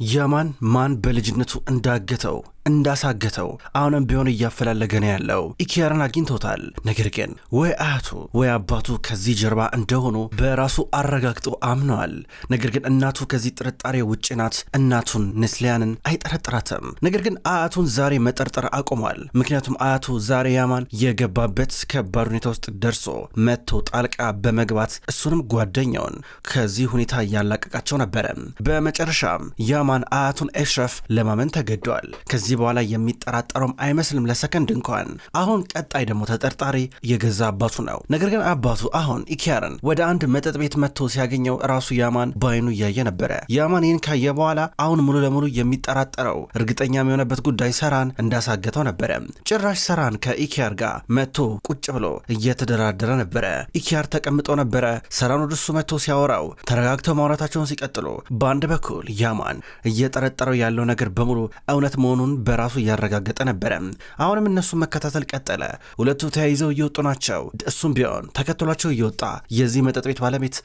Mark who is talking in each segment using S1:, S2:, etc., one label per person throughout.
S1: ያማን ማን በልጅነቱ እንዳገተው እንዳሳገተው አሁንም ቢሆን እያፈላለገ ነው ያለው። ኢኪያርን አግኝቶታል። ነገር ግን ወይ አያቱ ወይ አባቱ ከዚህ ጀርባ እንደሆኑ በራሱ አረጋግጦ አምነዋል። ነገር ግን እናቱ ከዚህ ጥርጣሬ ውጭ ናት። እናቱን ኔስሊያንን አይጠረጥራትም። ነገር ግን አያቱን ዛሬ መጠርጠር አቆሟል። ምክንያቱም አያቱ ዛሬ ያማን የገባበት ከባድ ሁኔታ ውስጥ ደርሶ መጥቶ ጣልቃ በመግባት እሱንም ጓደኛውን ከዚህ ሁኔታ እያላቀቃቸው ነበረ። በመጨረሻም ያማን አያቱን ኤሽረፍ ለማመን ተገዷል። ከዚህ በኋላ የሚጠራጠረውም አይመስልም ለሰከንድ እንኳን። አሁን ቀጣይ ደግሞ ተጠርጣሪ የገዛ አባቱ ነው። ነገር ግን አባቱ አሁን ኢኪያርን ወደ አንድ መጠጥ ቤት መጥቶ ሲያገኘው ራሱ ያማን ባይኑ እያየ ነበረ። ያማን ይህን ካየ በኋላ አሁን ሙሉ ለሙሉ የሚጠራጠረው እርግጠኛ የሆነበት ጉዳይ ሰራን እንዳሳገተው ነበረ። ጭራሽ ሰራን ከኢኪያር ጋር መጥቶ ቁጭ ብሎ እየተደራደረ ነበረ። ኢኪያር ተቀምጦ ነበረ። ሰራን ወደሱ መጥቶ ሲያወራው ተረጋግተው ማውራታቸውን ሲቀጥሉ፣ በአንድ በኩል ያማን እየጠረጠረው ያለው ነገር በሙሉ እውነት መሆኑን በራሱ እያረጋገጠ ነበረ። አሁንም እነሱን መከታተል ቀጠለ። ሁለቱ ተያይዘው እየወጡ ናቸው። እሱም ቢሆን ተከትሏቸው እየወጣ የዚህ መጠጥ ቤት ባለቤት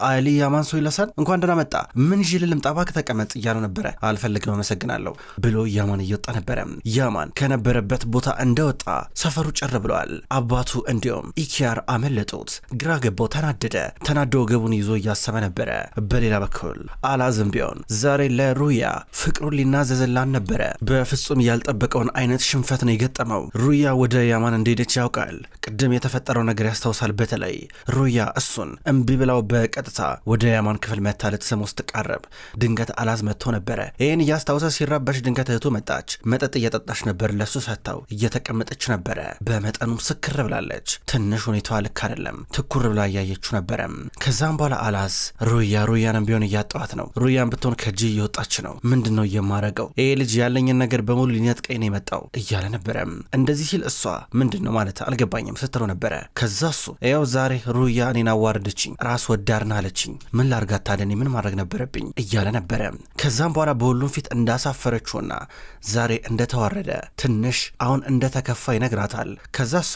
S1: አሊ ያማን ሰው ይለሳል እንኳን ደህና መጣ፣ ምን ይዤ ልምጣ እባክህ ተቀመጥ እያለው ነበረ። አልፈልግም አመሰግናለሁ ብሎ ያማን እየወጣ ነበረ። ያማን ከነበረበት ቦታ እንደወጣ ሰፈሩ ጭር ብሏል። አባቱ እንዲሁም ኢኪያር አመለጡት። ግራ ገባው፣ ተናደደ። ተናዶ ወገቡን ይዞ እያሰበ ነበረ። በሌላ በኩል አላዝም ቢሆን ዛሬ ለሩያ ፍቅሩን ሊናዘዝላን ነበረ። በፍጹም ያልጠበቀውን አይነት ሽንፈት ነው የገጠመው። ሩያ ወደ ያማን እንደሄደች ያውቃል። ቅድም የተፈጠረው ነገር ያስታውሳል። በተለይ ሩያ እሱን እምቢ ብላው በቀጥታ ወደ ያማን ክፍል መታ ልትስመው ስትቃረብ ድንገት አላዝ መጥቶ ነበረ። ይህን እያስታወሰ ሲራበሽ ድንገት እህቱ መጣች። መጠጥ እየጠጣች ነበር። ለሱ ሰጥታው እየተቀመጠች ነበረ። በመጠኑም ስክር ብላለች። ትንሽ ሁኔታዋ ልክ አይደለም። ትኩር ብላ እያየችው ነበረ። ከዛም በኋላ አላዝ ሩያንም ቢሆን እያጠዋት ነው። ሩያን ብትሆን ከእጅ እየወጣች ነው። ምንድን ነው የማረገው? ይሄ ልጅ ያለኝን ነገር በሙሉ ሊነጥቀኝ ነው የመጣው እያለ ነበረ። እንደዚህ ሲል እሷ ምንድን ነው ማለት አልገባኝም ስትለው ነበረ። ከዛ እሱ ያው ዛሬ ሩያ እኔን አዋርደችኝ፣ ራስ ወዳድና አለችኝ፣ ምን ላርጋት ታዲያ እኔ ምን ማድረግ ነበረብኝ እያለ ነበረ። ከዛም በኋላ በሁሉም ፊት እንዳሳፈረችውና ዛሬ እንደተዋረደ ትንሽ አሁን እንደተከፋ ይነግራታል። ከዛ እሷ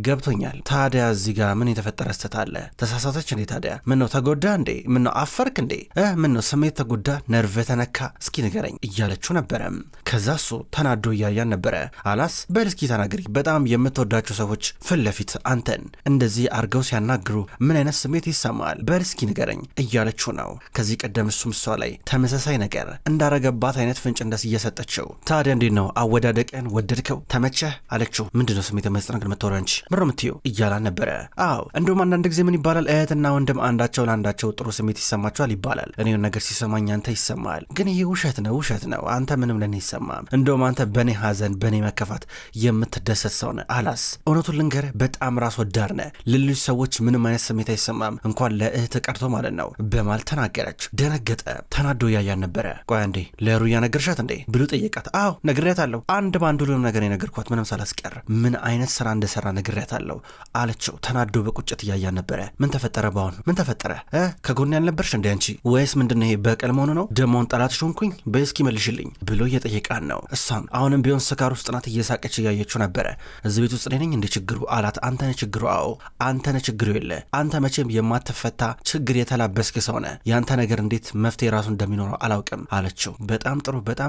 S1: ገብቶኛል። ታዲያ እዚህ ጋር ምን የተፈጠረ ስተት አለ? ተሳሳተች እንዴ? ታዲያ ምን ነው ተጎዳ እንዴ? ምን ነው አፈርክ እንዴ? ምን ነው ስሜት ተጎዳ? ነርቭ ተነካ? እስኪ ንገረኝ እያለችው ነበረ። ከዛ እሱ ተናዶ እያያን ነበረ። አላስ በል እስኪ ተናገሪ፣ በጣም የምትወዳቸው ሰዎች ፊት ለፊት አንተን እንደዚህ አርገው ሲያናግሩ ምን አይነት ስሜት ይሰማል? በል እስኪ ንገረኝ እያለችው ነው። ከዚህ ቀደም እሱም እሷ ላይ ተመሳሳይ ነገር እንዳረገባት አይነት ፍንጭ እንደስ እየሰጠችው፣ ታዲያ እንዴት ነው አወዳደቀን? ወደድከው? ተመቸህ አለችው። ምንድነው ስሜት የመስጠት ነገር መተወራ እንጂ ምሮ ምትዩ እያላን ነበረ። አዎ እንደውም አንዳንድ ጊዜ ምን ይባላል እህትና ወንድም አንዳቸው ለአንዳቸው ጥሩ ስሜት ይሰማቸዋል ይባላል። እኔ ነገር ሲሰማኝ አንተ ይሰማል፣ ግን ይሄ ውሸት ነው። አንተ ምንም ለኔ ይሰማም። እንደውም አንተ በኔ ሐዘን በኔ መከፋት የምትደሰት ሰው ነህ። አላስ እውነቱን ልንገርህ በጣም ራስ ወዳድ ነህ። ለሌሎች ሰዎች ምንም አይነት ስሜት አይሰማም፣ እንኳን ለእህት ቀርቶ ማለት ነው በማል ተናገረች። ደነገጠ። ተናዶ ያያን ነበረ። ቆይ አንዴ ለሩያ ነገርሻት እንዴ ብሎ ጠየቃት። አዎ ነግሬያታለሁ። አንድ ባንድ ሁሉንም ነገር የነገርኳት ምንም ሳላስቀር ምን አይነት ስራ እንደሰራ ነግሬያታለሁ አለችው። ተናዶ በቁጭት ያያን ነበረ። ምን ተፈጠረ? ባሁን ምን ተፈጠረ? ከጎን ያልነበርሽ እንዴ አንቺ? ወይስ ምንድነው ይሄ በቀል መሆኑ ነው? ደሞን ጠላትሽ ሆንኩኝ በእስኪ መልሽልኝ ብሎ እየጠየቃን ነው። እሷም አሁንም ቢሆን ስካር ውስጥ ናት። እየሳቀች እያየችው ነበረ። እዚህ ቤት ውስጥ ነኝ እንደ ችግሩ አላት። አንተ ነህ ችግሩ። አዎ አንተ ነህ ችግሩ። የለ አንተ መቼም የማትፈታ ችግር የተላበስክ ሰው ነህ። ያንተ ነገር እንዴት መፍትሄ ራሱ እንደሚኖረው አላውቅም አለችው። በጣም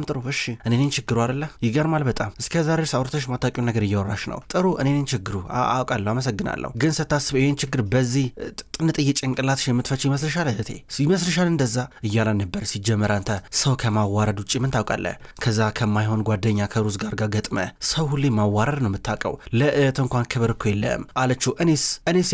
S1: ጥሩ እሺ እኔ ነኝ ችግሩ አይደለ? ይገርማል በጣም እስከ ዛሬ አውርተሽ ማታውቂውን ነገር እያወራሽ ነው። ጥሩ እኔ ነኝ ችግሩ አውቃለሁ፣ አመሰግናለሁ። ግን ስታስብ ይህን ችግር በዚህ ጥንጥዬ ጭንቅላትሽ የምትፈች ይመስልሻል እህቴ? ይመስልሻል እንደዛ እያላን ነበር። ሲጀመር አንተ ሰው ከማዋረድ ውጭ ምን ታውቃለህ? ከዛ ከማይሆን ጓደኛ ከሩዝ ጋር ገጥመ ሰው ሁሌ ማዋረድ ነው የምታውቀው። ለእህት እንኳን ክብር እኮ የለም አለችው። እኔስ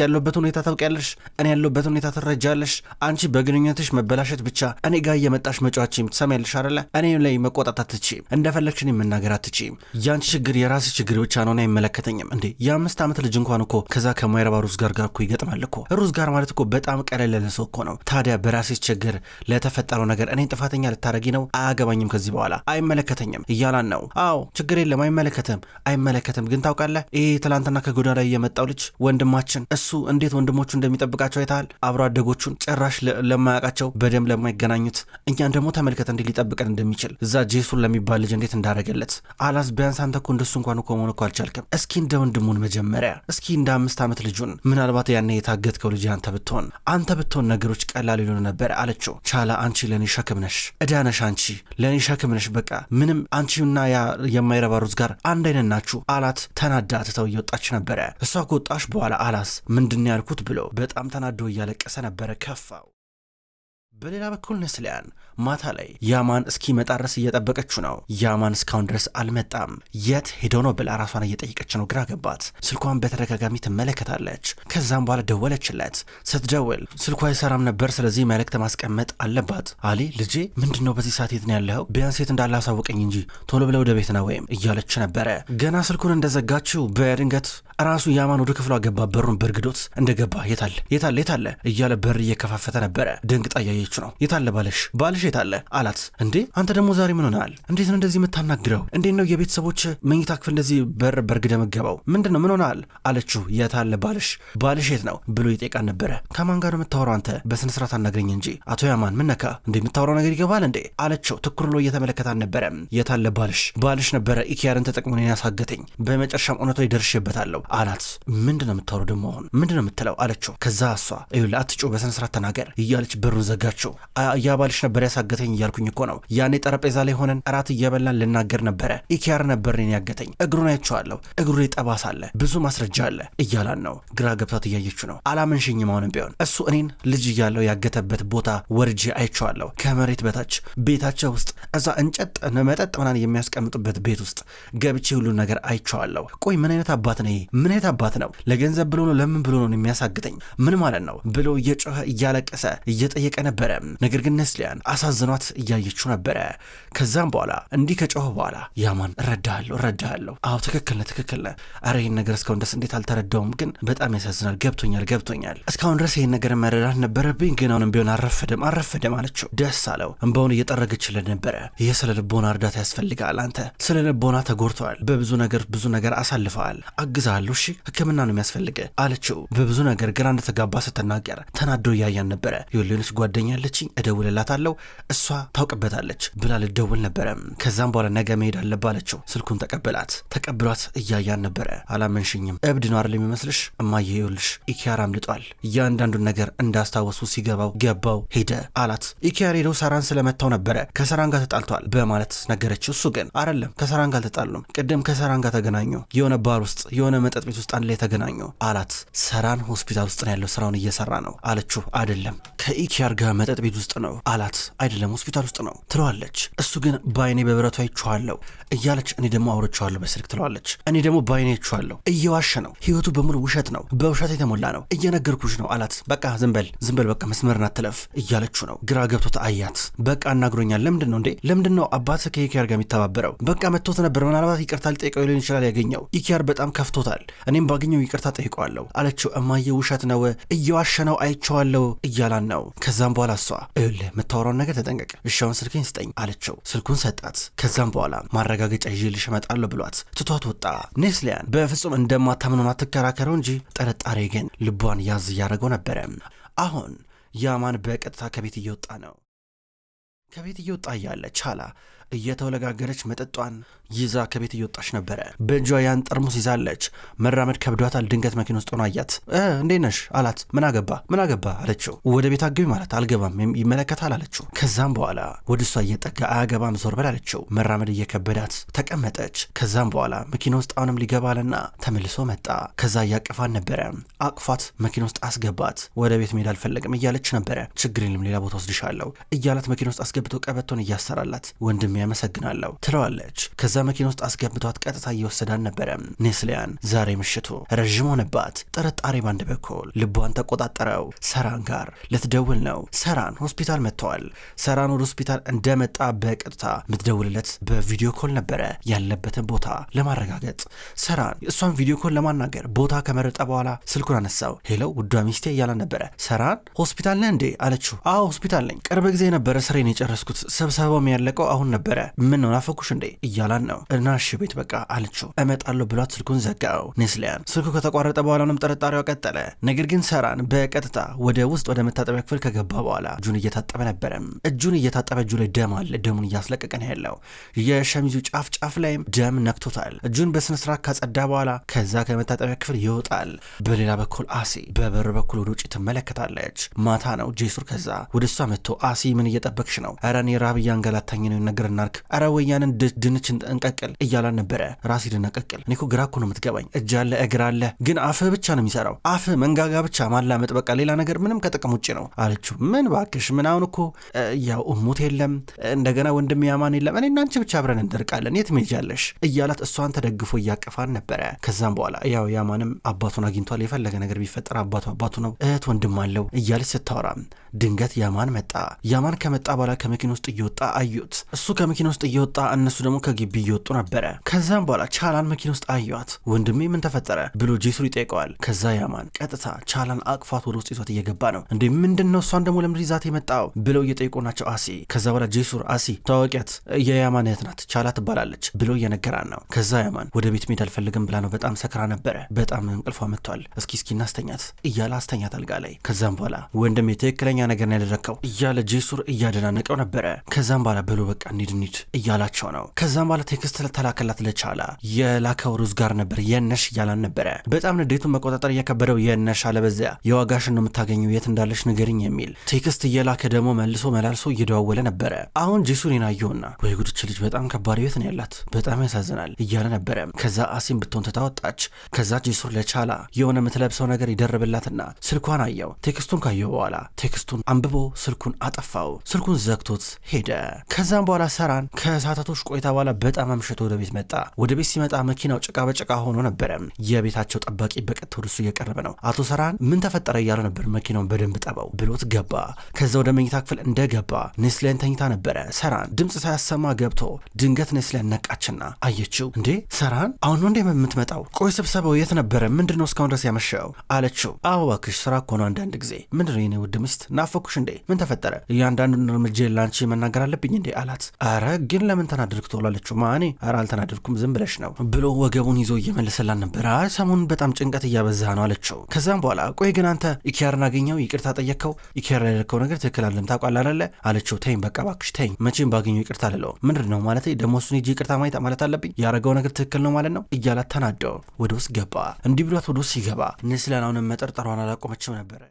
S1: ያለሁበትን ሁኔታ ታውቂያለሽ? እኔ ያለሁበትን ሁኔታ ትረጃለሽ? አንቺ በግንኙነትሽ መበላሸት ብቻ እኔ ጋር እየመጣሽ መጫዋችም ትሰሚያለሽ አይደለ? እኔ ላይ መቆጣት አትችይም፣ እንደፈለግሽ እኔ መናገር አትችይም። ያንቺ ችግር የራስሽ ችግር ብቻ ነው፣ አይመለከተኝም። እንዴ የ5 ዓመት ልጅ እንኳን እኮ ከዛ ከማይረባ ሩዝ ጋር እኮ ይገጥማል እኮ። ሩዝ ጋር ማለት እኮ በጣም ቀለል ያለ ሰው እኮ ነው። ታዲያ በራስሽ ችግር ለተፈጠረው ነገር እኔ ጥፋተኛ ልታረጊ ነው? አያገባኝም፣ ከዚህ በኋላ አይመለከተኝም አይመለከተኝም እያላን ነው። አዎ ችግር የለም አይመለከትም ግን ታውቃለህ ይሄ ትላንትና ከጎዳና የመጣው ልጅ ወንድማችን እሱ እንዴት ወንድሞቹ እንደሚጠብቃቸው አይተሃል? አብሮ አደጎቹን ጭራሽ ለማያውቃቸው በደም ለማይገናኙት እኛን ደግሞ ተመልከተ እንዴት ሊጠብቀን እንደሚችል እዛ ጄሱን ለሚባል ልጅ እንዴት እንዳረገለት አላስ ቢያንስ አንተ እኮ እንደሱ እንኳን እኮ መሆን እኮ አልቻልክም። እስኪ እንደ ወንድሙን መጀመሪያ እስኪ እንደ 5 ዓመት ልጁን ምናልባት ያኔ የታገትከው ልጅ አንተ ብትሆን ነገሮች ቀላል ይሆኑ ነበር አለችው። ቻላ አንቺ ለኔ ሸክም ነሽ እዳነሽ አንቺ ለኔ ሸክም ነሽ በቃ ምንም አንቺና ያ የማይረባሩት ጋር አንድ አይነት ናችሁ አላት። ተናዳ ትተው እየወጣች ነበረ። እሷ ከወጣች በኋላ አላስ ምንድን ያልኩት ብሎ በጣም ተናዶ እያለቀሰ ነበረ ከፋው። በሌላ በኩል ነስሊያን ማታ ላይ ያማን እስኪመጣ ድረስ እየጠበቀችው ነው። ያማን እስካሁን ድረስ አልመጣም። የት ሄዶ ነው ብላ ራሷን እየጠየቀች ነው። ግራ ገባት። ስልኳን በተደጋጋሚ ትመለከታለች። ከዛም በኋላ ደወለችለት። ስትደውል ስልኳ አይሰራም ነበር። ስለዚህ መልእክት ማስቀመጥ አለባት። አሊ ልጄ ምንድነው በዚህ ሰዓት የት ነው ያለኸው? ቢያንስ የት እንዳለ አሳውቀኝ እንጂ ቶሎ ብለ ወደ ቤት ነው ወይም እያለች ነበረ። ገና ስልኩን እንደዘጋችው በድንገት ራሱ ያማን ወደ ክፍሏ ገባ። በሩን በርግዶት እንደገባ የታለ እያለ በር እየከፋፈተ ነበረ። ደንግጣ እያየች ነው። የታለ ባልሽ የታለ አላት። እንዴ አንተ ደግሞ ዛሬ ምን ሆነሃል? እንዴት ነው እንደዚህ የምታናግረው? እንዴት ነው የቤተሰቦች መኝታ ክፍል እንደዚህ በር በርግደ መገባው? ምንድነው ምን ሆነሃል አለችው። የታለ ባልሽ የት ነው ብሎ ይጠይቃን ነበረ። ከማን ጋር የምታወራው አንተ? በስነ ስርዓት አናግረኝ እንጂ አቶ ያማን ምን ነካ እንዴ? የምታወራው ነገር ይገባል እንዴ አለችው። ትኩር ብሎ እየተመለከታን ነበረ። የታለ ባልሽ ነበረ ኢኪያርን ተጠቅሞ ነው ያሳገተኝ። በመጨረሻም እውነቷ ይደርሽበታለሁ አላት። ምንድነው የምታወራው ደግሞ አሁን ምንድነው የምትለው አለችው። ከዛ እሷ ይኸውልህ አትጮህ በስነ ስርዓት ተናገር እያለች በሩን ዘጋችው። ያ ባልሽ ነበር ያሳገተኝ እያልኩኝ እኮ ነው። ያኔ ጠረጴዛ ላይ ሆነን እራት እየበላን ልናገር ነበረ። ኢኪያር ነበር እኔን ያገተኝ። እግሩን አይቼዋለሁ። እግሩ ላይ ጠባሳ አለ፣ ብዙ ማስረጃ አለ እያላን ነው። ግራ ገብታት እያየችው ነው። አላመንሽኝም አሁንም ቢሆን እሱ እኔን ልጅ እያለው ያገተበት ቦታ ወርጄ አይቼዋለሁ። ከመሬት በታች ቤታቸው ውስጥ እዛ እንጨት መጠጥ ምናምን የሚያስቀምጡበት ቤት ውስጥ ገብቼ ሁሉን ነገር አይቼዋለሁ። ቆይ ምን አይነት አባት ነው? ምን አይነት አባት ነው? ለገንዘብ ብሎ ነው ለምን ብሎ ነው የሚያሳግተኝ? ምን ማለት ነው ብሎ እየጮኸ እያለቀሰ እየጠየቀ ነበረ። ነገር ግን ነስሊያን አሳዝኗት እያየችው ነበረ። ከዛም በኋላ እንዲህ ከጮኸ በኋላ ያማን እረዳሃለሁ አዎ ትክክል ነህ አረ ይህን ነገር እስካሁን ድረስ እንዴት አልተረዳውም? ግን በጣም ያሳዝናል። ገብቶኛል እስካሁን ድረስ ይህን ነገር መረዳት ነበረብኝ፣ ግን አሁንም ቢሆን አረፈደም አለችው። ደስ አለው። እንባውን እየጠረገችለት ነበረ። ይህ ስለ ልቦና እርዳታ ያስፈልጋል። አንተ ስለ ልቦና ተጎድተዋል። ብዙ ነገር አሳልፈዋል። አግዛለሁ እሺ ሕክምና ነው የሚያስፈልገ አለችው። በብዙ ነገር ግራ እንደተጋባ ስትናገር ተናዶ እያያን ነበረ። የሌሎች ጓደኛ አለችኝ እደውልላታለሁ እሷ ታውቅበታለች ብላ ልደውል ነበረ። ከዛም በኋላ ነገ መሄድ አለብህ አለችው። ስልኩን ተቀብሏት እያያን ነበረ። አላመንሽኝም እብድ ነው አይደል የሚመስልሽ? እማዬ ይኸውልሽ ኢኪያር አምልጧል። እያንዳንዱን ነገር እንዳስታወሱ ገባው ሄደ አላት። ኢኪያር ሄደው ሰራን ስለመታው ነበረ ከሰራን ጋር ተጣልቷል በማለት ነገረችው። እሱ ግን አይደለም ከሰራን ጋር ተጣሉም፣ ቅድም ከሰራን ጋር ተገናኙ፣ የሆነ ባር ውስጥ የሆነ መጠጥ ቤት ውስጥ አንድ ላይ ተገናኙ አላት። ሰራን ሆስፒታል ውስጥ ነው ያለው ስራውን እየሰራ ነው አለችው። አይደለም ከኢኪያር ጋር መጠጥ ቤት ውስጥ ነው አላት። አይደለም ሆስፒታል ውስጥ ነው ትለዋለች። እሱ ግን በአይኔ በብረቱ አይቼዋለሁ እያለች እኔ ደግሞ አውርቼዋለሁ በስልክ ትለዋለች። እኔ ደግሞ በአይኔ አይቼዋለሁ። እየዋሸ ነው፣ ህይወቱ በሙሉ ውሸት ነው፣ በውሸት የተሞላ ነው፣ እየነገርኩሽ ነው አላት። በቃ ዝም በል በቃ መስመርን አትለፍ እያለችው ነው። ግራ ገብቶት አያት። በቃ አናግሮኛል። ለምንድን ነው አባት ከኢኪያር ጋር የሚተባበረው? በቃ መጥቶት ነበር፣ ምናልባት ይቅርታ ሊጠይቀው ሊሆን ይችላል ያገኘው። ኢኪያር በጣም ከፍቶታል፣ እኔም ባገኘው ይቅርታ ጠይቀዋለሁ አለችው። እማዬ ውሸት ነው፣ እየዋሸ ነው፣ አይቼዋለሁ እያላን ነው። ከዛም በኋላ እሷ የምታወራውን ነገር ተጠንቀቅ፣ እሻውን ስልኬን ስጠኝ አለችው። ስልኩን ሰጣት። ከዛም በኋላ ማረጋገጫ ይዤልሽ እመጣለሁ ብሏት ትቷት ወጣ። ኔስሊያን በፍጹም እንደማታምነው አትከራከረው እንጂ ጥርጣሬ ግን ልቧን ያዝ እያደረገው ነበረ። አሁን ያማን በቀጥታ ከቤት እየወጣ ነው። ከቤት እየወጣ እያለ ቻላ እየተወለጋገረች መጠጧን ይዛ ከቤት እየወጣች ነበረ። በእጇ ያን ጠርሙስ ይዛለች። መራመድ ከብዷታል። ድንገት መኪና ውስጥ ሆኖ አያት። እንዴት ነሽ አላት። ምን አገባ አለችው። ወደ ቤት አገቢ ማለት አልገባም ይመለከታል አለችው። ከዛም በኋላ ወደ እሷ እየጠጋ አያገባም ዞር በል አለችው። መራመድ እየከበዳት ተቀመጠች። ከዛም በኋላ መኪና ውስጥ አሁንም ሊገባልና ተመልሶ መጣ። ከዛ እያቀፋን ነበረ። አቅፏት መኪና ውስጥ አስገባት። ወደ ቤት መሄድ አልፈለግም እያለች ነበረ። ችግር የለም ሌላ ቦታ ወስድሻለሁ እያላት መኪና ውስጥ አስገብቶ ቀበቶን እያሰራላት ወንድም ያመሰግናለሁ ትለዋለች። ከዛ መኪና ውስጥ አስገብቷት ቀጥታ እየወሰዳን ነበረ። ኔስሊያን ዛሬ ምሽቱ ረዥም ሆነባት። ጥርጣሬ ባንድ በኩል ልቧን ተቆጣጠረው። ሰራን ጋር ልትደውል ነው። ሰራን ሆስፒታል መጥተዋል። ሰራን ወደ ሆስፒታል እንደመጣ በቀጥታ ምትደውልለት በቪዲዮ ኮል ነበረ ያለበትን ቦታ ለማረጋገጥ። ሰራን እሷን ቪዲዮ ኮል ለማናገር ቦታ ከመረጠ በኋላ ስልኩን አነሳው። ሄለው ውዷ ሚስቴ እያላን ነበረ። ሰራን ሆስፒታል ነህ እንዴ አለችው። አዎ ሆስፒታል ነኝ፣ ቅርብ ጊዜ ነበረ ስሬን የጨረስኩት፣ ስብሰባውም ያለቀው አሁን ነበር ነበረ። ምን ነው ናፈኩሽ እንዴ እያላን ነው። እና እሺ ቤት በቃ አለችው። እመጣለሁ ብሏት ስልኩን ዘጋው። ኔስሊያን ስልኩ ከተቋረጠ በኋላንም ጥርጣሬዋ ቀጠለ። ነገር ግን ሰራን በቀጥታ ወደ ውስጥ ወደ መታጠቢያ ክፍል ከገባ በኋላ እጁን እየታጠበ ነበረ። እጁን እየታጠበ እጁ ላይ ደም አለ። ደሙን እያስለቀቀ ነው ያለው። የሸሚዙ ጫፍ ላይም ደም ነክቶታል። እጁን በስነ ስርዓት ካጸዳ በኋላ ከዛ ከመታጠቢያ ክፍል ይወጣል። በሌላ በኩል አሲ በበር በኩል ወደ ውጭ ትመለከታለች። ማታ ነው። ጄሱር ከዛ ወደ እሷ መጥቶ አሲ ምን እየጠበቅሽ ነው? ኧረ እኔ ራብ እያንገላታኝ ነው ነገር እናርክ። ኧረ ወያንን ድንች እንቀቅል እያላን ነበረ። ራሲ ድነቀቅል እኔ እኮ ግራ እኮ ነው የምትገባኝ። እጅ አለ እግር አለ ግን አፍህ ብቻ ነው የሚሰራው። አፍህ መንጋጋ ብቻ ማላመጥ በቃ ሌላ ነገር ምንም ከጥቅም ውጭ ነው አለችው። ምን ባክሽ ምን አሁን እኮ ያው እሙት የለም እንደገና ወንድም ያማን የለም እኔ እናንቺ ብቻ አብረን እንደርቃለን የት መሄጃለሽ እያላት እሷን ተደግፎ እያቀፋን ነበረ። ከዛም በኋላ ያው ያማንም አባቱን አግኝቷል። የፈለገ ነገር ቢፈጠር አባቱ ነው እህት ወንድም አለው እያለች ስታወራ ድንገት ያማን መጣ። ያማን ከመጣ በኋላ ከመኪና ውስጥ እየወጣ አዩት። እሱ ከመኪና ውስጥ እየወጣ እነሱ ደግሞ ከግቢ እየወጡ ነበረ። ከዛም በኋላ ቻላን መኪና ውስጥ አዩት። ወንድሜ ምን ተፈጠረ ብሎ ጄሱር ይጠይቀዋል። ከዛ ያማን ቀጥታ ቻላን አቅፋት ወደ ውስጥ ይዟት እየገባ ነው። እንዴ ምንድነው እሷን ደግሞ ለምን ይዛት የመጣው ብለው እየጠይቁ ናቸው አሲ። ከዛ በኋላ ጄሱር አሲ ታዋቂያት የያማን እህት ናት ቻላ ትባላለች ብሎ እየነገራን ነው። ከዛ ያማን ወደ ቤት መሄድ አልፈልግም ብላ ነው በጣም ሰክራ ነበረ። በጣም እንቅልፏ መጥቷል። እስኪ እናስተኛት እያለ አስተኛት አልጋ ላይ። ከዛም በኋላ ወንድሜ ትክክለኛ ነገር ነው ያደረከው እያለ ጄሱር እያደናነቀው ነበረ። ከዛም በኋላ ብሎ በቃ እንሂድ እያላቸው ነው። ከዛም በኋላ ቴክስት ተላከላት ለቻላ። የላከው ሩዝ ጋር ነበር የነሽ እያላን ነበረ። በጣም ንዴቱን መቆጣጠር እየከበደው የነሽ አለበዚያ የዋጋሽን ነው የምታገኘው የት እንዳለሽ ንገሪኝ የሚል ቴክስት እየላከ ደግሞ መልሶ መላልሶ እየደዋወለ ነበረ። አሁን ጄሱር ናየውና ወይ ጉድች ልጅ በጣም ከባድ ቤት ነው ያላት በጣም ያሳዝናል እያለ ነበረ። ከዛ አሲም ብትሆን ተታወጣች። ከዛ ጄሱር ለቻላ የሆነ የምትለብሰው ነገር ይደርብላትና ስልኳን አየው። ቴክስቱን ካየው በኋላ ቴክስቱን አንብቦ ስልኩን አጠፋው። ስልኩን ዘግቶት ሄደ። ከዛም በኋላ ሰራን ከሰዓታቶች ቆይታ በኋላ በጣም አምሽቶ ወደ ቤት መጣ። ወደ ቤት ሲመጣ መኪናው ጭቃ በጭቃ ሆኖ ነበረ። የቤታቸው ጠባቂ በቀጥታ ወደሱ እየቀረበ ነው። አቶ ሰራን ምን ተፈጠረ እያለ ነበር። መኪናውን በደንብ ጠባው ብሎት ገባ። ከዛ ወደ መኝታ ክፍል እንደገባ ኔስሊያን ተኝታ ነበረ። ሰራን ድምፅ ሳያሰማ ገብቶ ድንገት ኔስሊያን ነቃችና አየችው። እንዴ ሰራን አሁን ነው እንዴ የምትመጣው? ቆይ ስብሰባው የት ነበረ? ምንድነው እስካሁን ድረስ ያመሸው አለችው። አዎ እባክሽ ስራ እኮ ነው አንዳንድ ጊዜ። ምንድነው የኔ ውድ ሚስት ናፈኩሽ እንዴ? ምን ተፈጠረ? እያንዳንዱን እርምጃ ላንቺ መናገር አለብኝ እንዴ አላት። አረ ግን ለምን ተናደድክ ትላለችው። ማኔ አረ አልተናደድኩም ዝም ብለሽ ነው ብሎ ወገቡን ይዞ እየመለሰላን ነበር። አይ ሰሞኑን በጣም ጭንቀት እያበዛ ነው አለችው። ከዛም በኋላ ቆይ ግን አንተ ኢኪያርን አገኘው ይቅርታ ጠየቅከው? ኢኪያር ያደረከው ነገር ትክክል አለም ታውቃለህ አይደለ አለችው። ተይኝ በቃ እባክሽ ተይኝ። መቼም ባገኘው ይቅርታ አልለው። ምንድን ነው ማለት ደግሞ እሱን ሂጂ ይቅርታ ማለት አለብኝ? ያደረገው ነገር ትክክል ነው ማለት ነው እያላት ተናደው ወደ ውስጥ ገባ። እንዲህ ብሏት ወደ ውስጥ ሲገባ ኔስሊያን አሁንም መጠርጠሯን አላቆመችም ነበረ።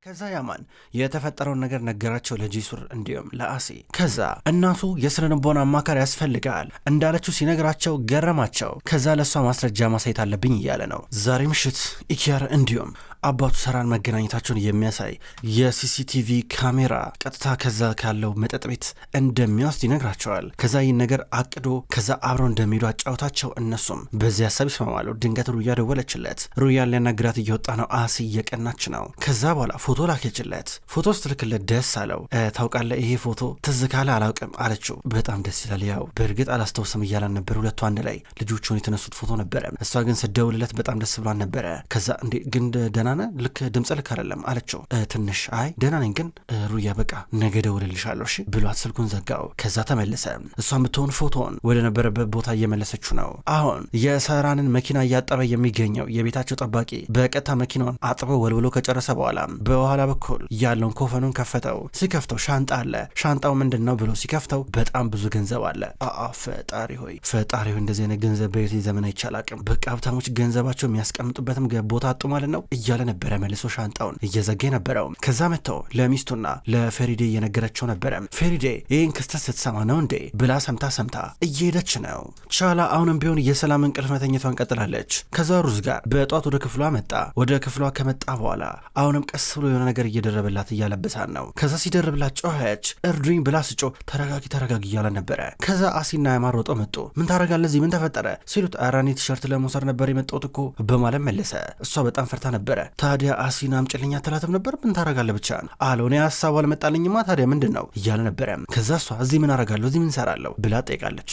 S1: ከዛ ያማን የተፈጠረውን ነገር ነገራቸው ለጄሱር እንዲሁም ለአሲ። ከዛ እናቱ የስነ ልቦና አማካሪ ያስፈልጋል እንዳለችው ሲነግራቸው ገረማቸው። ከዛ ለሷ ማስረጃ ማሳየት አለብኝ እያለ ነው። ዛሬ ምሽት ኢኪያር እንዲሁም አባቱ ሰራን መገናኘታቸውን የሚያሳይ የሲሲቲቪ ካሜራ ቀጥታ ከዛ ካለው መጠጥ ቤት እንደሚወስድ ይነግራቸዋል። ከዛ ይህን ነገር አቅዶ ከዛ አብረው እንደሚሄዱ አጫውታቸው እነሱም በዚህ ሀሳብ ይስማማሉ። ድንገት ሩያ ደወለችለት። ሩያን ሊያናግራት እየወጣ ነው። አሲ እየቀናች ነው። ከዛ በኋላ ፎቶ ላከችለት። ፎቶ ስትልክለት ደስ አለው። ታውቃለህ ይሄ ፎቶ ትዝ ካለ አላውቅም አለችው። በጣም ደስ ይላል። ያው በእርግጥ አላስታውስም እያላን ነበር። ሁለቱ አንድ ላይ ልጆቹን የተነሱት ፎቶ ነበረ። እሷ ግን ስደውልለት በጣም ደስ ብሏን ነበረ። ከዛ እንዴ ግን ደህና ነህ? ልክ ድምፅ ልክ አይደለም አለችው። ትንሽ አይ ደህና ነኝ ግን ሩያ በቃ ነገ ደውልልሻለሁ እሺ ብሏት ስልኩን ዘጋው። ከዛ ተመለሰ። እሷን ብትሆን ፎቶን ወደ ነበረበት ቦታ እየመለሰችው ነው። አሁን የሰራንን መኪና እያጠበ የሚገኘው የቤታቸው ጠባቂ በቀጥታ መኪናውን አጥበው ወልብሎ ከጨረሰ በኋላ በኋላ በኩል ያለውን ኮፈኑን ከፈተው። ሲከፍተው ሻንጣ አለ። ሻንጣው ምንድን ነው ብሎ ሲከፍተው በጣም ብዙ ገንዘብ አለ። ፈጣሪ ሆይ እንደዚህ አይነት ገንዘብ በየት ዘመን አይቻላቅም። በቃ ሀብታሞች ገንዘባቸው የሚያስቀምጡበትም ቦታ አጡ ማለት ነው እያለ ነበረ መልሶ ሻንጣውን እየዘጋ ነበረው። ከዛ መጥተው ለሚስቱና ለፌሪዴ እየነገረችው ነበረ። ፌሪዴ ይህን ክስተት ስትሰማ ነው እንዴ ብላ ሰምታ እየሄደች ነው። ቻላ አሁንም ቢሆን የሰላም እንቅልፍ መተኘቷን ቀጥላለች። ከዛ ሩዝ ጋር በጧት ወደ ክፍሏ መጣ። ወደ ክፍሏ ከመጣ በኋላ አሁንም ቀስ ብሎ የሆነ ነገር እየደረበላት እያለበሳት ነው። ከዛ ሲደርብላት ጮኸች። እርዱኝ ብላ ስጮ ተረጋጊ እያለ ነበረ። ከዛ አሲና ያማን ሮጠው መጡ። ምን ታረጋለህ እዚህ ምን ተፈጠረ ሲሉት ኧረ እኔ ቲሸርት ለመውሰድ ነበር የመጣሁት እኮ በማለት መለሰ። እሷ በጣም ፈርታ ነበረ። ታዲያ አሲን አምጪልኝ አትላትም ነበር? ምን ታረጋለህ ብቻ አለው። እኔ ሀሳቡ አልመጣልኝማ ታዲያ ምንድን ነው እያለ ነበረ። ከዛ እሷ እዚህ ምን አረጋለሁ እዚህ ምን ሰራለሁ ብላ ጠይቃለች።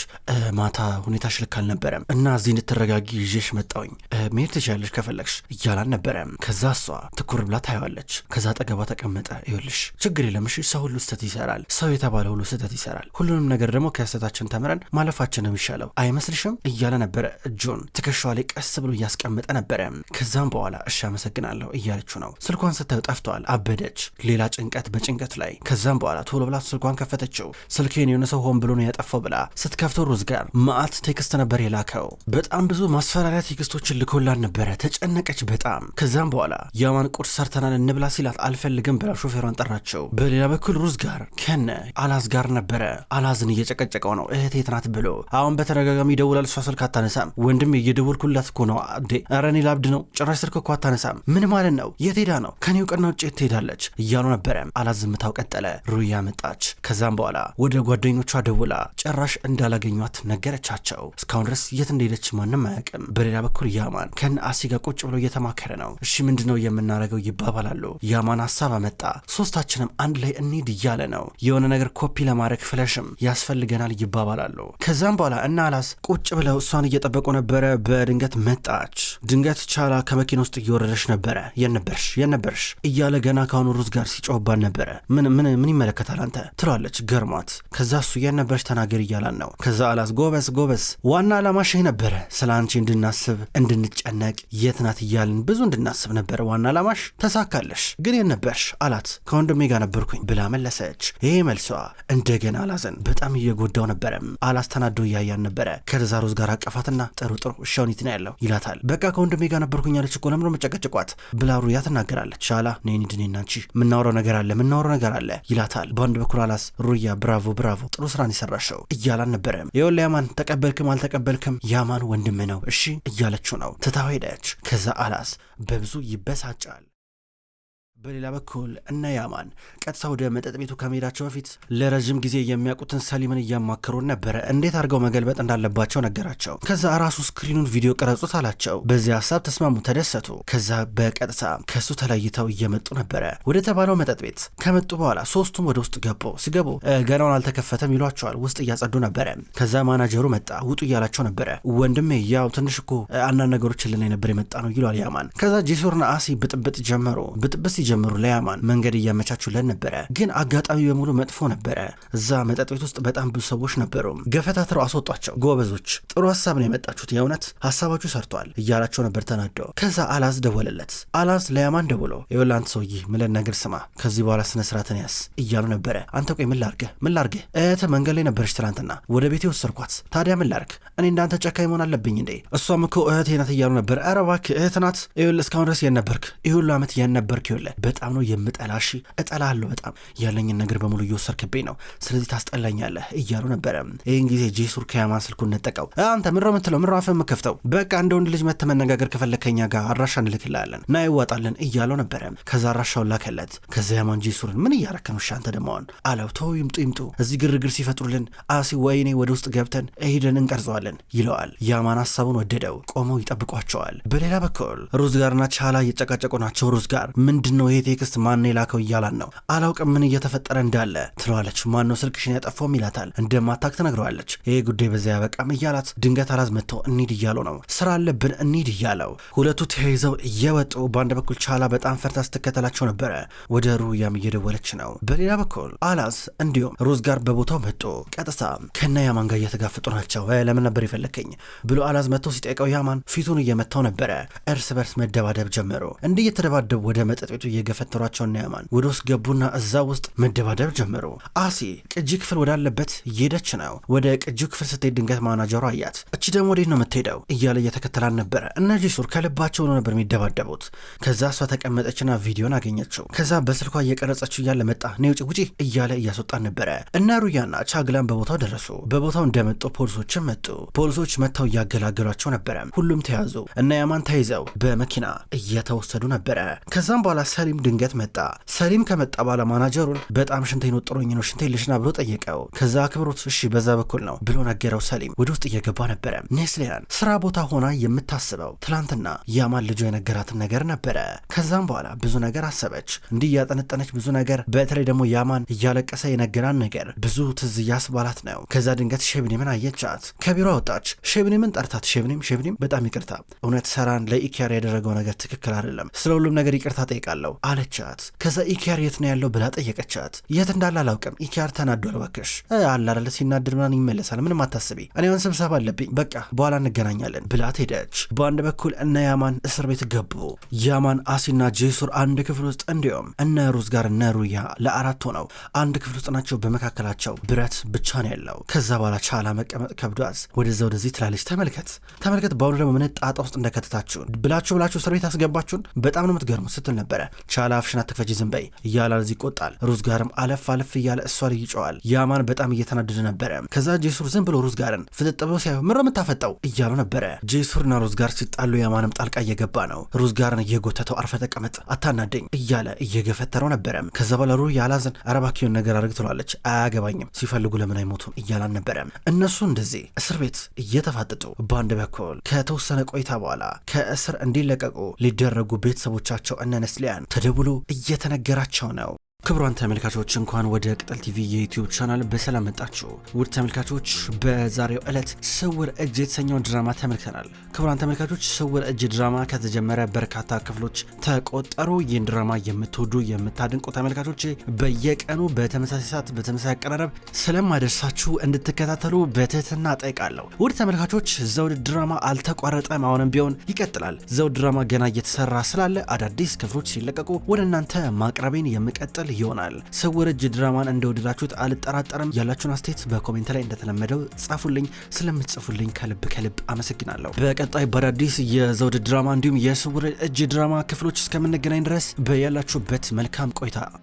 S1: ማታ ሁኔታሽ ልክ አልነበረም እና እዚህ እንድትረጋጊ ይዤሽ መጣሁኝ፣ መሄድ ትችያለሽ ከፈለግሽ እያላን ነበረ። ከዛ እሷ ትኩር ብላ ታየዋለች። ከዛ አጠገቧ ተቀመጠ። ይኸውልሽ ችግር የለም እሺ፣ ሰው ሁሉ ስህተት ይሰራል፣ ሰው የተባለ ሁሉ ስህተት ይሰራል፣ ሁሉንም ነገር ደግሞ ከስህተታችን ተምረን ማለፋችን ነው የሚሻለው አይመስልሽም እያለ ነበረ። እጁን ትከሻዋ ላይ ቀስ ብሎ እያስቀመጠ ነበረ። ከዛም በኋላ እሺ አመሰግናለሁ እያለችው ነው። ስልኳን ስታዩ ጠፍቷል። አበደች። ሌላ ጭንቀት በጭንቀት ላይ። ከዛም በኋላ ቶሎ ብላ ስልኳን ከፈተችው። ስልኬን የሆነ ሰው ሆን ብሎ ነው ያጠፋው ብላ ስትከፍተው ሩዝ ጋር ማአት ቴክስት ነበር የላከው። በጣም ብዙ ማስፈራሪያ ቴክስቶችን ልኮላን ነበረ። ተጨነቀች በጣም። ከዛም በኋላ ያማን ቁርስ ሰርተናል እንብላ ሲላት አልፈልግም ብላ ሾፌሯን ጠራቸው። በሌላ በኩል ሩዝ ጋር ከነ አላዝ ጋር ነበረ። አላዝን እየጨቀጨቀው ነው እህቴ ናት ብሎ። አሁን በተደጋጋሚ ይደውላል፣ እሷ ስልክ አታነሳም። ወንድም እየደወልኩላት እኮ ነው እንዴ፣ ኧረ እኔ ላብድ ነው ጭራሽ ስልክ እኮ አታነሳም። ምን ማለት ነው? የት ሄዳ ነው? ከኔ እውቅና ውጭ የት ትሄዳለች እያሉ ነበረ። አላዝ ዝምታው ቀጠለ። ሩያ መጣች። ከዛም በኋላ ወደ ጓደኞቿ ደውላ ጭራሽ እንዳላገኟት ነገረቻቸው። እስካሁን ድረስ የት እንደሄደች ማንም አያውቅም። በሌላ በኩል ያማን ከነ አሲ ጋር ቁጭ ብሎ እየተማከረ ነው። እሺ ምንድነው የምናረገው ይባባላሉ። ያማን ሀሳብ አመጣ። ሶስታችንም አንድ ላይ እንሂድ እያለ ነው። የሆነ ነገር ኮፒ ለማድረግ ፍለሽም ያስፈልገናል ይባባላሉ። ከዛም በኋላ እና አላስ ቁጭ ብለው እሷን እየጠበቁ ነበረ። በድንገት መጣች። ድንገት ቻላ ከመኪና ውስጥ እየወረደች ነበረ። የነበርሽ እያለ ገና ካሁኑ ሩዝ ጋር ሲጮህባን ነበረ። ምን ይመለከታል አንተ ትሏለች ገርሟት። ከዛ እሱ የነበርሽ ተናገር እያላን ነው። ከዛ አላስ ጎበስ ዋና አላማሽ ነበረ ስለ አንቺ እንድናስብ እንድንጨነቅ የት ናት እያልን ብዙ እንድናስብ ነበረ ዋና አላማሽ፣ ተሳካለሽ። ግን የነበርሽ አላት። ከወንድሜ ጋር ነበርኩኝ ብላ መለሰች። ይሄ መልሷ እንደገና አላዘን በጣም እየጎዳው ነበረ። አላስ ተናዶ እያያን ነበረ። ከዛ ሩዝ ጋር አቀፋትና ጥሩ እሻውኒት ነው ያለው ይላታል። በቃ ከወንድሜ ጋር ነበርኩኝ አለች እኮ ለምሮ መጨቀጭቋት ብላ ሩያ ትናገራለች። ሻላ ነኝድኔና አንቺ ምናወራው ነገር አለ ይላታል። በአንድ በኩል አላስ ሩያ ብራቮ ጥሩ ስራን የሰራሸው እያላን ነበረ። የወላ ያማን ተቀበልክም አልተቀበልክም ያማን ወንድም ነው እሺ እያለችው ነው። ትታው ሄደች። ከዛ አላስ በብዙ ይበሳጫል። በሌላ በኩል እነ ያማን ቀጥታ ወደ መጠጥ ቤቱ ከመሄዳቸው በፊት ለረጅም ጊዜ የሚያውቁትን ሰሊምን እያማከሩን ነበረ። እንዴት አድርገው መገልበጥ እንዳለባቸው ነገራቸው። ከዛ ራሱ ስክሪኑን ቪዲዮ ቀረጹት አላቸው። በዚህ ሀሳብ ተስማሙ፣ ተደሰቱ። ከዛ በቀጥታ ከሱ ተለይተው እየመጡ ነበረ ወደ ተባለው መጠጥ ቤት። ከመጡ በኋላ ሶስቱም ወደ ውስጥ ሲገቡ ገናውን አልተከፈተም ይሏቸዋል። ውስጥ እያጸዱ ነበረ። ከዛ ማናጀሩ መጣ። ውጡ እያላቸው ነበረ። ወንድሜ ያው ትንሽ እኮ አንዳንድ ነገሮች ልና ነበር የመጣ ነው ይሏል ያማን። ከዛ ጄሱርና አሲ ብጥብጥ ጀመሩ ለያማን መንገድ እያመቻቹለን ነበረ። ግን አጋጣሚ በሙሉ መጥፎ ነበረ። እዛ መጠጥ ቤት ውስጥ በጣም ብዙ ሰዎች ነበሩ። ገፈታትረው አስወጧቸው። ጎበዞች፣ ጥሩ ሀሳብ ነው የመጣችሁት፣ የእውነት ሀሳባችሁ ሰርቷል እያላቸው ነበር ተናደው። ከዛ አላዝ ደወለለት። አላዝ ለያማን ደውሎ ይኸውልህ አንተ ሰውዬ ምለን ነገር ስማ፣ ከዚህ በኋላ ስነ ስርዓትን ያስ እያሉ ነበረ። አንተ ቆይ ምን ላርገህ እህትህ መንገድ ላይ ነበረች ትናንትና ወደ ቤቴ ወሰድኳት። ታዲያ ምን ላርግ? እኔ እንዳንተ ጨካኝ መሆን አለብኝ እንዴ? እሷም እኮ እህቴ ናት እያሉ ነበር። ኧረ እባክህ እህት ናት። ይኸውልህ እስካሁን ድረስ የነበርክ ይህ ሁሉ ዓመት የነበርክ ይኸውልህ በጣም ነው የምጠላሽ፣ እጠላለሁ በጣም ያለኝን ነገር በሙሉ እየወሰድክብኝ ነው፣ ስለዚህ ታስጠላኛለህ እያሉ ነበረ። ይህን ጊዜ ጄሱር ከያማን ስልኩን ነጠቀው። አንተ ምሮ ምትለው ምሮ አፈ የምከፍተው በቃ እንደ ወንድ ልጅ መተህ መነጋገር ከፈለከኛ ጋር አድራሻ እንልክልሃለን ና ይዋጣለን እያለው ነበረ። ከዛ አድራሻውን ላከለት። ከዛ ያማን ጄሱርን ምን እያረከን ውሻ አንተ ደማውን አለው። ተው ይምጡ እዚህ ግርግር ሲፈጥሩልን አሲ ወይኔ ወደ ውስጥ ገብተን ሄደን እንቀርጸዋለን ይለዋል። ያማን ሀሳቡን ወደደው። ቆመው ይጠብቋቸዋል። በሌላ በኩል ሩዝ ጋርና ቻላ እየጨቃጨቁ ናቸው። ሩዝ ጋር ምንድነው ይሄ ቴክስት ማን የላከው እያላን ነው። አላውቅም ምን እየተፈጠረ እንዳለ ትለዋለች። ማን ነው ስልክሽን ያጠፋውም ይላታል። እንደማታክ ትነግረዋለች። ይሄ ጉዳይ በዛ ያበቃም እያላት ድንገት አላዝ መጥተው እንሂድ እያሉ ነው። ስራ አለብን እንሂድ እያለው ሁለቱ ተያይዘው እየወጡ በአንድ በኩል ቻላ በጣም ፈርታ ስትከተላቸው ነበረ። ወደ ሩያም እየደወለች ነው። በሌላ በኩል አላዝ እንዲሁም ሩዝ ጋር በቦታው መጡ። ቀጥታ ከነ ያማን ጋር እየተጋፈጡ ናቸው። ለምን ነበር የፈለከኝ ብሎ አላዝ መጥቶ ሲጠይቀው ያማን ፊቱን እየመታው ነበረ። እርስ በርስ መደባደብ ጀመሩ። እንዲህ እየተደባደቡ ወደ መጠጥ ቤቱ እየገፈተሯቸውና ያማን ወደ ውስጥ ገቡና እዛ ውስጥ መደባደብ ጀመሩ። አሲ ቅጂ ክፍል ወዳለበት እየሄደች ነው። ወደ ቅጂ ክፍል ስትሄድ ድንገት ማናጀሩ አያት። እቺ ደግሞ ወዴት ነው የምትሄደው እያለ እየተከተላን ነበረ። እነዚህ ሱር ከልባቸው ነው ነበር የሚደባደቡት። ከዛ እሷ ተቀመጠችና ቪዲዮን አገኘችው። ከዛ በስልኳ እየቀረጸችው እያለ መጣ። ነይ ውጪ እያለ እያስወጣን ነበረ። እና ሩያና ቻግላን በቦታው ደረሱ። በቦታው እንደመጡ ፖሊሶችም መጡ። ፖሊሶች መጥተው እያገላገሏቸው ነበረ። ሁሉም ተያዙ እና ያማን ተይዘው በመኪና እየተወሰዱ ነበረ። ከዛም በኋላ ሰሊም ድንገት መጣ። ሰሊም ከመጣ በኋላ ማናጀሩን በጣም ሽንቴን ወጥሮኝ ነው ሽንቴን ልሽና ብሎ ጠየቀው። ከዛ አክብሮት እሺ በዛ በኩል ነው ብሎ ነገረው። ሰሊም ወደ ውስጥ እየገባ ነበረ። ኔስሊያን ስራ ቦታ ሆና የምታስበው ትላንትና ያማን ልጇ የነገራትን ነገር ነበረ። ከዛም በኋላ ብዙ ነገር አሰበች። እንዲህ እያጠነጠነች ብዙ ነገር፣ በተለይ ደግሞ ያማን እያለቀሰ የነገራን ነገር ብዙ ትዝ እያስባላት ነው። ከዛ ድንገት ሼብኒምን አየቻት። ከቢሮ ወጣች። ሼብኒምን ጠርታት ሼብኒም በጣም ይቅርታ፣ እውነት ሰራን ለኢኪያር ያደረገው ነገር ትክክል አይደለም፣ ስለ ሁሉም ነገር ይቅርታ ጠይቃለሁ አለቻት። ከዛ ኢኪያር የት ነው ያለው ብላ ጠየቀቻት። የት እንዳለ አላውቅም፣ ኢኪያር ተናዷል እባክሽ አለ አይደል፣ ሲናድር ምናምን ይመለሳል፣ ምንም አታስቢ፣ እኔ አሁን ስብሰባ አለብኝ፣ በቃ በኋላ እንገናኛለን ብላት ሄደች። በአንድ በኩል እነ ያማን እስር ቤት ገቡ። ያማን፣ አሲና ጄሱር አንድ ክፍል ውስጥ እንዲሁም እነ ሩዝ ጋር እነ ሩያ ለአራት ሆነው አንድ ክፍል ውስጥ ናቸው። በመካከላቸው ብረት ብቻ ነው ያለው። ከዛ በኋላ ቻላ መቀመጥ ከብዷት ወደዛ ወደዚህ ትላለች። ተመልከት በአሁኑ ደግሞ ምን ጣጣ ውስጥ እንደከተታችሁን ብላችሁ እስር ቤት አስገባችሁን፣ በጣም ነው የምትገርሙ ስትል ነበረ። ቻላ አፍሽን አትክፈጂ ዝም በይ እያለ እዚህ ይቆጣል። ሩዝ ጋርም አለፍ እያለ እሷ ላይ ይጮዋል። ያማን በጣም እየተናደደ ነበረ። ከዛ ጄሱር ዝም ብሎ ሩዝ ጋርን ፍጥጥ ብሎ ሲያዩ ምሮ የምታፈጠው እያሉ ነበረ። ጄሱርና ሩዝ ጋር ሲጣሉ ያማንም ጣልቃ እየገባ ነው። ሩዝ ጋርን እየጎተተው አርፈ ተቀመጥ አታናደኝ እያለ እየገፈተረው ነበረ። ከዛ በኋላ ሩ ያላዘን አረባኪውን ነገር አድርግ ትሏለች። አያገባኝም ሲፈልጉ ለምን አይሞቱም እያላን ነበረ። እነሱ እንደዚህ እስር ቤት እየተፋጠጡ በአንድ በኩል ከተወሰነ ቆይታ በኋላ ከእስር እንዲለቀቁ ሊደረጉ ቤተሰቦቻቸው እነ ነስሊያን ተደውሎ እየተነገራቸው ነው። ክቡራን ተመልካቾች እንኳን ወደ ቅጠል ቲቪ የዩቲዩብ ቻናል በሰላም መጣችሁ። ውድ ተመልካቾች በዛሬው ዕለት ስውር እጅ የተሰኘውን ድራማ ተመልክተናል። ክቡራን ተመልካቾች ስውር እጅ ድራማ ከተጀመረ በርካታ ክፍሎች ተቆጠሩ። ይህን ድራማ የምትወዱ የምታድንቁ ተመልካቾች በየቀኑ በተመሳሳይ ሰዓት በተመሳሳይ አቀራረብ ስለማደርሳችሁ እንድትከታተሉ በትህትና ጠይቃለሁ። ውድ ተመልካቾች ዘውድ ድራማ አልተቋረጠም፣ አሁንም ቢሆን ይቀጥላል። ዘውድ ድራማ ገና እየተሰራ ስላለ አዳዲስ ክፍሎች ሲለቀቁ ወደ እናንተ ማቅረቤን የምቀጥል ይሆናል። ስውር እጅ ድራማን እንደወደዳችሁት አልጠራጠርም። ያላችሁን አስተያየት በኮሜንት ላይ እንደተለመደው ጻፉልኝ። ስለምትጽፉልኝ ከልብ አመሰግናለሁ። በቀጣይ በአዳዲስ የዘውድ ድራማ እንዲሁም የስውር እጅ ድራማ ክፍሎች እስከምንገናኝ ድረስ በያላችሁበት መልካም ቆይታ